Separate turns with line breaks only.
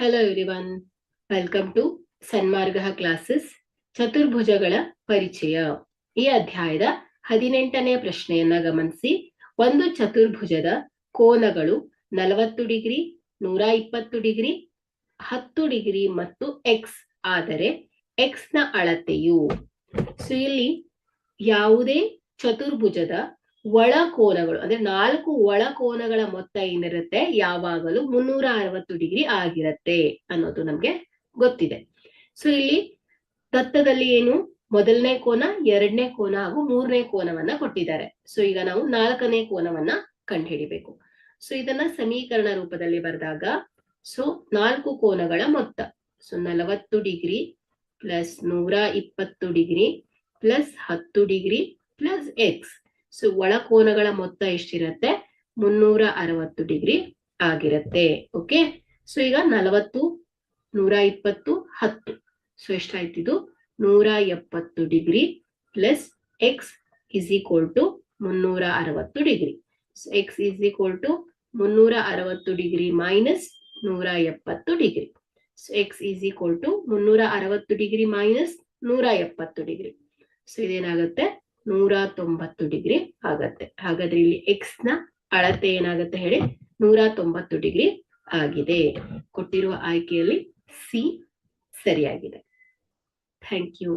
Hello everyone, welcome to Sanmarga classes. ಚತುರ್ಭುಜಗಳ ಪರಿಚಯ. ಈ ಅಧ್ಯಾಯದ 18ನೇ ಪ್ರಶ್ನೆಯನ್ನ ಗಮನಿಸಿ. ಒಂದು ಚತುರ್ಭುಜದ ಕೋನಗಳು 40 ಡಿಗ್ರಿ, 120 ಡಿಗ್ರಿ, 10 ಡಿಗ್ರಿ ಮತ್ತು ಎಕ್ಸ್ ಆದರೆ ಎಕ್ಸ್ ನ ಅಳತೆಯು. ಸೊ ಇಲ್ಲಿ ಯಾವುದೇ ಚತುರ್ಭುಜದ ಒಳ ಕೋನಗಳು ಅಂದ್ರೆ 4 ಒಳ ಕೋನಗಳ ಮೊತ್ತ ಏನಿರುತ್ತೆ ಯಾವಾಗಲೂ 360 ಡಿಗ್ರಿ ಆಗಿರತ್ತೆ ಅನ್ನೋದು ನಮ್ಗೆ ಗೊತ್ತಿದೆ. ಸೊ ಇಲ್ಲಿ ತತ್ವದಲ್ಲಿ ಏನು ಮೊದಲನೇ ಕೋನ, ಎರಡನೇ ಕೋನ ಹಾಗೂ ಮೂರನೇ ಕೋನವನ್ನ ಕೊಟ್ಟಿದ್ದಾರೆ. ಸೊ ಈಗ ನಾವು 4ನೇ ಕೋನವನ್ನ ಕಂಡುಹಿಡಿಬೇಕು. ಸೊ ಇದನ್ನ ಸಮೀಕರಣ ರೂಪದಲ್ಲಿ ಬರೆದಾಗ ಸೊ 4 ಕೋನಗಳ ಮೊತ್ತ so 40 degree plus 120 degree plus 10 degree plus X. So ಒಳ ಕೋನಗಳ ಮೊತ್ತ ಎಷ್ಟಿರತ್ತೆ 360 ಡಿಗ್ರಿ ಆಗಿರತ್ತೆ. ಓಕೆ, ಸೊ ಈಗ 40 120 10 ಸೊ ಎಷ್ಟಾಯ್ತಿದು 170 degree plus X is equal to 360 degree. So X is equal to 360 degree minus 170 degree. So X is equal to 360 degree minus 170 degree. So ಇದೇನಾಗುತ್ತೆ 190 degree ಆಗತ್ತೆ. ಹಾಗಾದ್ರೆ ಇಲ್ಲಿ ಎಕ್ಸ್ ನ ಅಳತೆ ಏನಾಗುತ್ತೆ ಹೇಳಿ 190 ಡಿಗ್ರಿ ಆಗಿದೆ. ಕೊಟ್ಟಿರುವ ಆಯ್ಕೆಯಲ್ಲಿ ಸಿ ಸರಿಯಾಗಿದೆ. Thank you.